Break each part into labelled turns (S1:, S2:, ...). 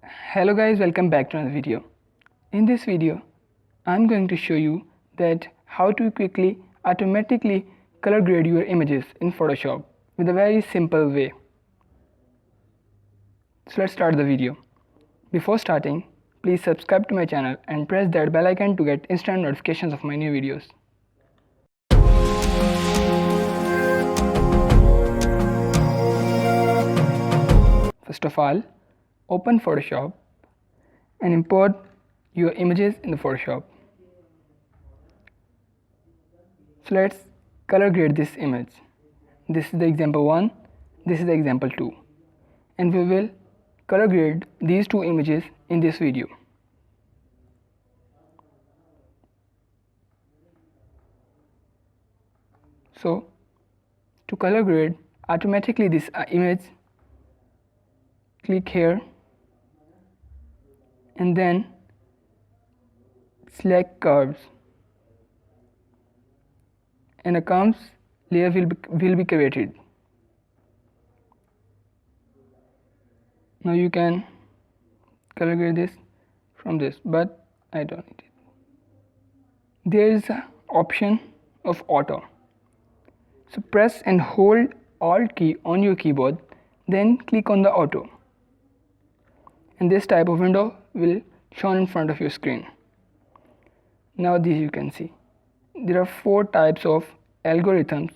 S1: Hello guys, welcome back to another video. In this video, I'm going to show you that how to quickly automatically color grade your images in Photoshop with a very simple way. So let's start the video. Before starting, please subscribe to my channel and press that bell icon to get instant notifications of my new videos. First of all, open Photoshop and import your images in the Photoshop. So let's color grade this image. This is the example 1, this is the example 2, and we will color grade these two images in this video. So to color grade automatically this image, click here and then select curves, and a curves layer will be created. Now you can color grade this from this, but I don't need it. There is an option of auto. So press and hold Alt key on your keyboard, then click on the auto, and this type of window will shown in front of your screen. Now this you can see there are 4 types of algorithms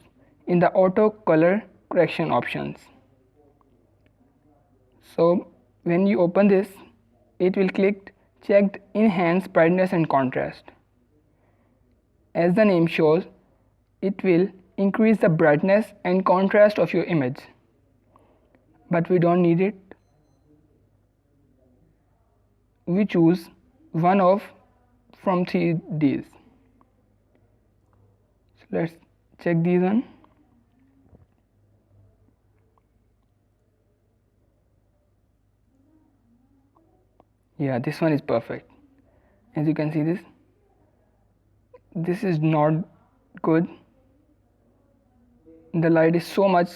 S1: in the auto color correction options. So when you open this, it will click checked enhance brightness and contrast. As the name shows, it will increase the brightness and contrast of your image, but we don't need it. We choose one of from 3Ds. So let's check these on. Yeah, this one is perfect. As you can see, this is not good. The light is so much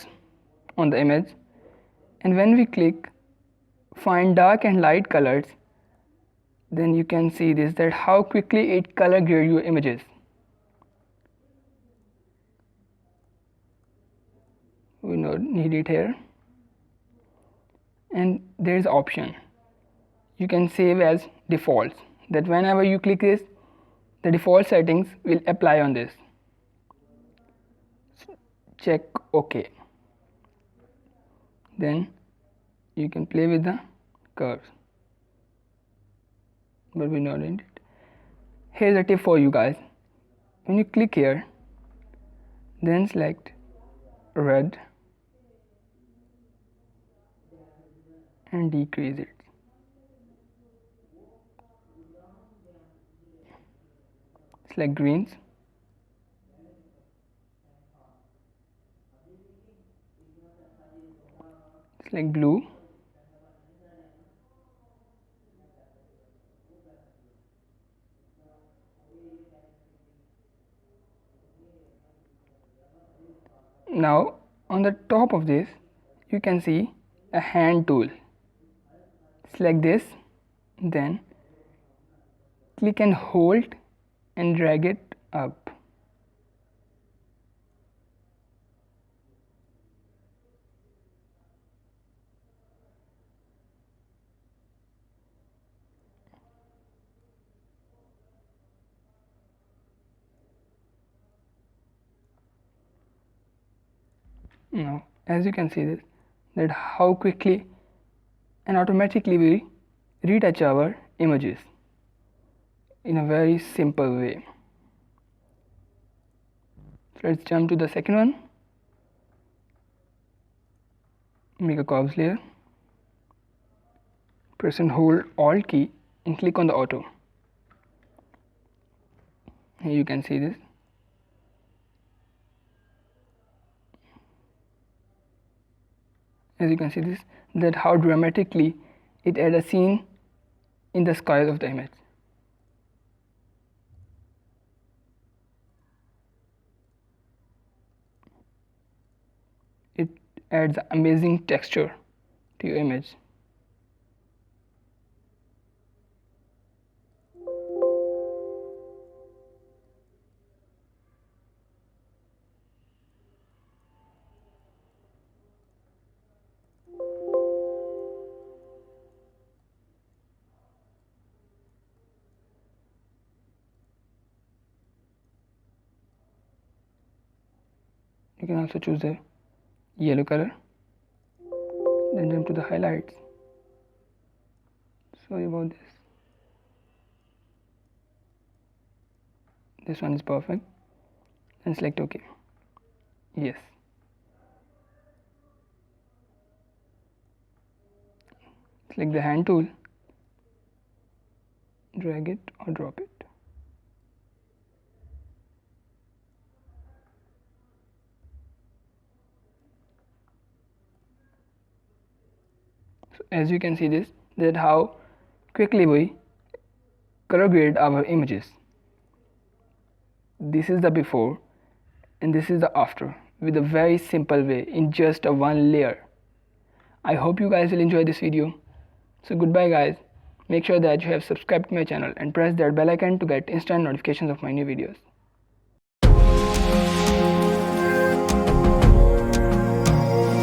S1: on the image, and when we click find dark and light colors, then you can see this, that how quickly it color grade your images. We don't need it here, and there is option you can save as defaults, that whenever you click this, the default settings will apply on this. Check OK, then you can play with the curves, but we don't need it. Here's a tip for you guys. When you click here, then select red and decrease it. Select greens, select blue, now on the top of this you can see a hand tool. Select this, then click and hold and drag it up. Now as you can see this, that how quickly and automatically we retouch our images in a very simple way. So let's jump to the second one. Make a curves layer, press and hold Alt key and click on the auto. Here you can see this. As you can see this, that how dramatically it adds a scene in the skies of the image. It adds amazing texture to your image. You can also choose the yellow color, then jump to the highlights. Sorry about this. This one is perfect, and select OK. Yes. Select the hand tool, drag it or drop it. So as you can see this, that how quickly we color grade our images. This is the before and this is the after with a very simple way in just a one layer. I hope you guys will enjoy this video. So goodbye guys. Make sure that you have subscribed to my channel and press that bell icon to get instant notifications of my new videos.